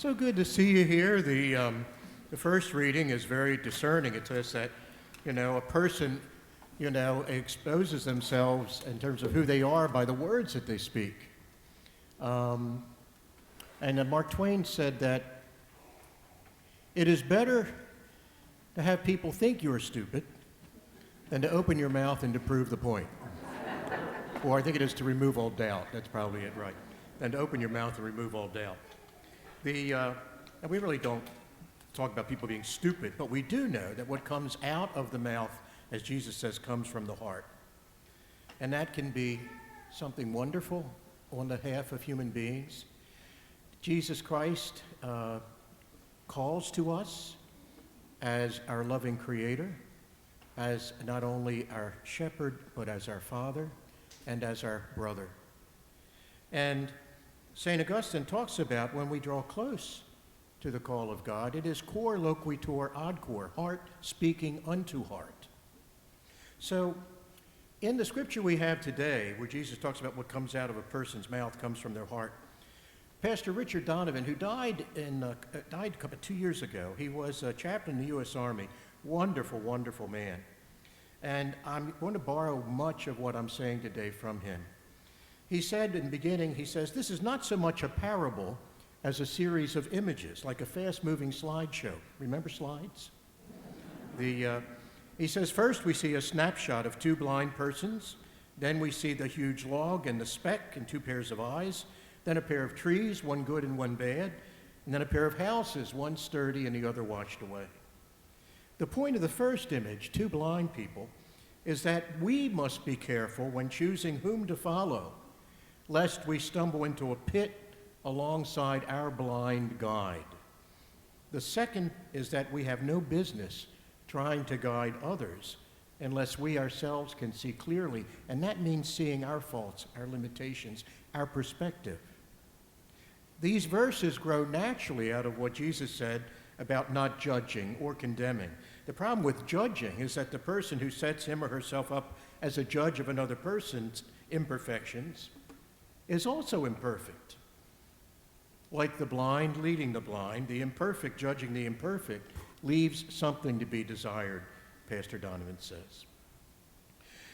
So good to see you here. The first reading is very discerning. It says that, a person, exposes themselves in terms of who they are by the words that they speak. And then Mark Twain said that it is better to have people think you're stupid than to open your mouth and to prove the point. Or I think it is to remove all doubt. That's probably it, right. Than to open your mouth and remove all doubt. And we really don't talk about people being stupid, but we do know that what comes out of the mouth, as Jesus says, comes from the heart. And that can be something wonderful on behalf of human beings. Jesus Christ calls to us as our loving Creator, as not only our shepherd, but as our Father and as our brother. And St. Augustine talks about when we draw close to the call of God, it is cor loquitur ad cor, heart speaking unto heart. So in the scripture we have today, where Jesus talks about what comes out of a person's mouth comes from their heart, Pastor Richard Donovan, who died 2 years ago, he was a chaplain in the U.S. Army, wonderful, wonderful man. And I'm going to borrow much of what I'm saying today from him. He said in the beginning, he says, this is not so much a parable as a series of images, like a fast-moving slideshow. Remember slides? He says, first we see a snapshot of two blind persons. Then we see the huge log and the speck and two pairs of eyes. Then a pair of trees, one good and one bad. And then a pair of houses, one sturdy and the other washed away. The point of the first image, two blind people, is that we must be careful when choosing whom to follow, lest we stumble into a pit alongside our blind guide. The second is that we have no business trying to guide others unless we ourselves can see clearly, and that means seeing our faults, our limitations, our perspective. These verses grow naturally out of what Jesus said about not judging or condemning. The problem with judging is that the person who sets him or herself up as a judge of another person's imperfections is also imperfect. Like the blind leading the blind, the imperfect judging the imperfect leaves something to be desired, Pastor Donovan says.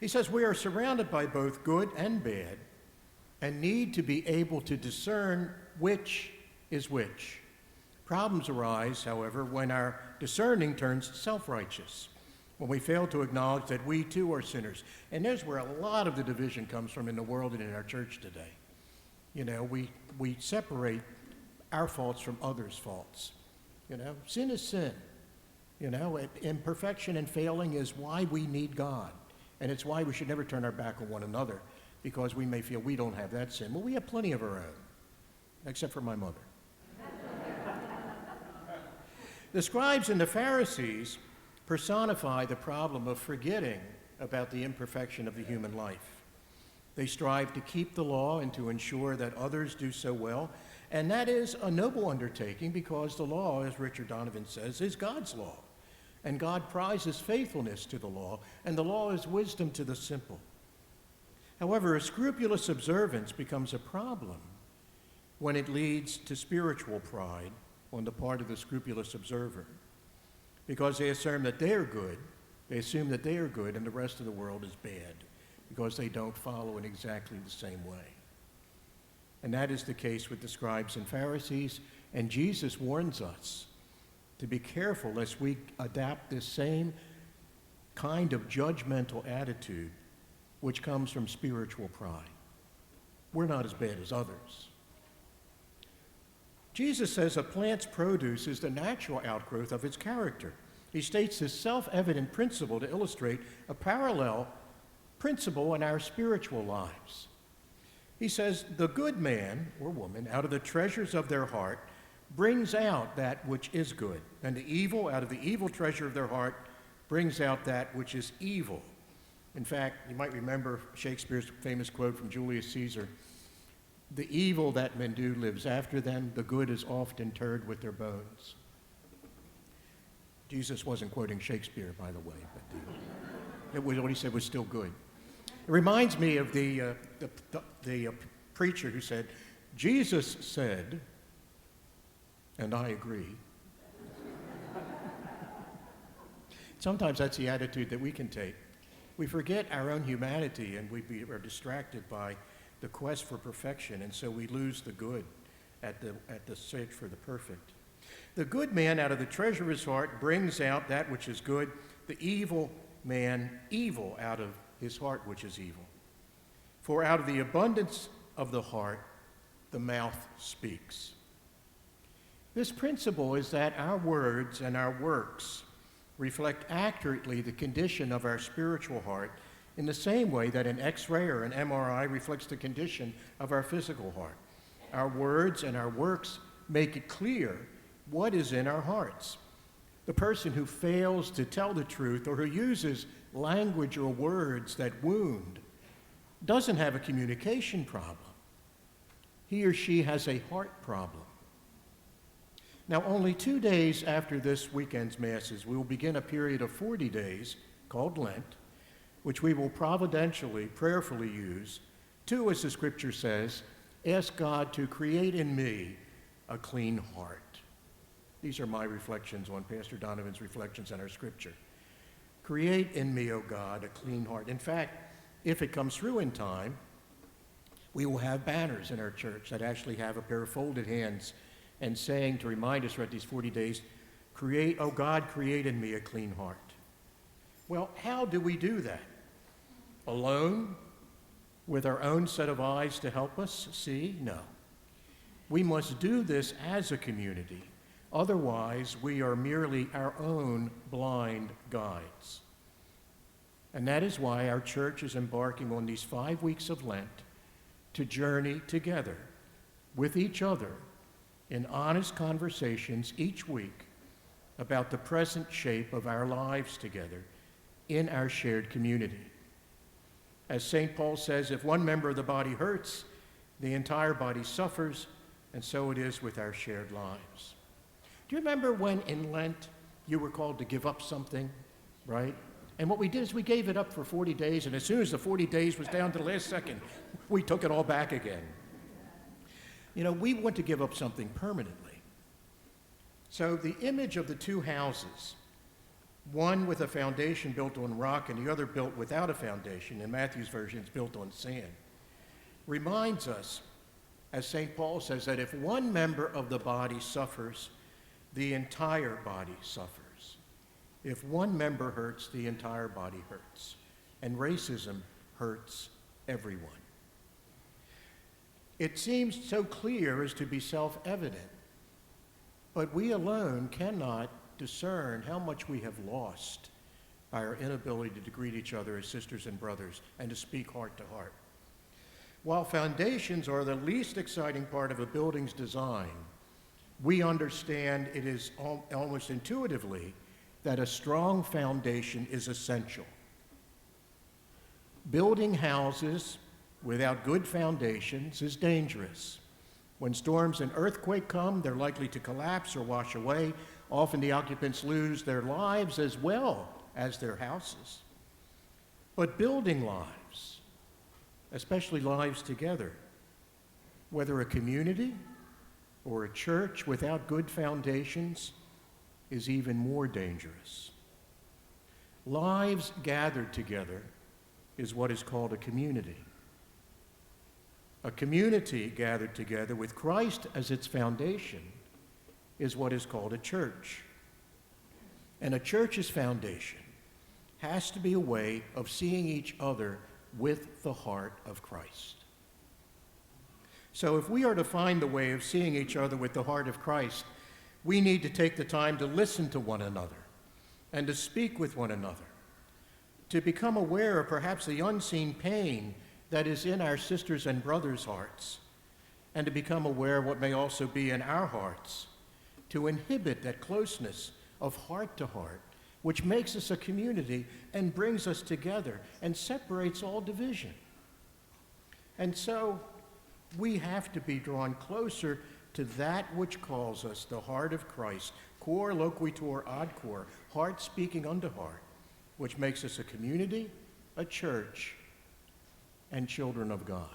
He says we are surrounded by both good and bad and need to be able to discern which is which. Problems arise, however, when our discerning turns self-righteous, when we fail to acknowledge that we too are sinners. And there's where a lot of the division comes from in the world and in our church today. We separate our faults from others' faults. Sin is sin. Imperfection and failing is why we need God. And it's why we should never turn our back on one another, because we may feel we don't have that sin. Well, we have plenty of our own, except for my mother. The scribes and the Pharisees personify the problem of forgetting about the imperfection of the human life. They strive to keep the law and to ensure that others do so well, and that is a noble undertaking because the law, as Richard Donovan says, is God's law, and God prizes faithfulness to the law, and the law is wisdom to the simple. However, a scrupulous observance becomes a problem when it leads to spiritual pride on the part of the scrupulous observer, because they assume that they are good, and the rest of the world is bad, because they don't follow in exactly the same way. And that is the case with the scribes and Pharisees, and Jesus warns us to be careful lest we adapt this same kind of judgmental attitude which comes from spiritual pride. We're not as bad as others. Jesus says a plant's produce is the natural outgrowth of its character. He states this self-evident principle to illustrate a parallel principle in our spiritual lives. He says, the good man or woman, out of the treasures of their heart, brings out that which is good, and the evil, out of the evil treasure of their heart, brings out that which is evil. In fact, you might remember Shakespeare's famous quote from Julius Caesar, the evil that men do lives after them, the good is oft interred with their bones. Jesus wasn't quoting Shakespeare, by the way, but what he said was still good. It reminds me of the preacher who said, Jesus said, And I agree. Sometimes that's the attitude that we can take. We forget our own humanity and are distracted by the quest for perfection, and so we lose the good at the search for the perfect. The good man out of the treasure of his heart brings out that which is good. The evil man, evil out of his heart which is evil. For out of the abundance of the heart, the mouth speaks. This principle is that our words and our works reflect accurately the condition of our spiritual heart in the same way that an X-ray or an MRI reflects the condition of our physical heart. Our words and our works make it clear what is in our hearts. The person who fails to tell the truth or who uses language or words that wound doesn't have a communication problem. He or she has a heart problem. Now, only 2 days after this weekend's Masses, we will begin a period of 40 days called Lent, which we will providentially, prayerfully use to, as the Scripture says, ask God to create in me a clean heart. These are my reflections on Pastor Donovan's reflections on our Scripture. Create in me, O God, a clean heart. In fact, if it comes through in time, we will have banners in our church that actually have a pair of folded hands and saying, to remind us throughout these 40 days, create, O God, create in me a clean heart. Well, how do we do that? Alone? With our own set of eyes to help us see? No. We must do this as a community. Otherwise, we are merely our own blind guides. And that is why our church is embarking on these 5 weeks of Lent to journey together with each other in honest conversations each week about the present shape of our lives together in our shared community. As St. Paul says, if one member of the body hurts, the entire body suffers, and so it is with our shared lives. Do you remember when in Lent you were called to give up something, right? And what we did is we gave it up for 40 days, and as soon as the 40 days was down to the last second, we took it all back again. You know, we want to give up something permanently. So the image of the two houses, one with a foundation built on rock and the other built without a foundation, in Matthew's version it's built on sand, reminds us, as St. Paul says, that if one member of the body suffers, the entire body suffers. If one member hurts, the entire body hurts. And racism hurts everyone. It seems so clear as to be self-evident, but we alone cannot discern how much we have lost by our inability to greet each other as sisters and brothers and to speak heart to heart. While foundations are the least exciting part of a building's design, we understand it is almost intuitively that a strong foundation is essential. Building houses without good foundations is dangerous. When storms and earthquake come, they're likely to collapse or wash away. Often the occupants lose their lives as well as their houses. But building lives, especially lives together, whether a community or a church without good foundations, is even more dangerous. Lives gathered together is what is called a community. A community gathered together with Christ as its foundation is what is called a church. And a church's foundation has to be a way of seeing each other with the heart of Christ. So if we are to find the way of seeing each other with the heart of Christ, we need to take the time to listen to one another and to speak with one another, to become aware of perhaps the unseen pain that is in our sisters and brothers' hearts, and to become aware of what may also be in our hearts, to inhibit that closeness of heart to heart, which makes us a community and brings us together and separates all division. And so we have to be drawn closer to that which calls us the heart of Christ, cor loquitur ad cor, heart speaking unto heart, which makes us a community, a church, and children of God.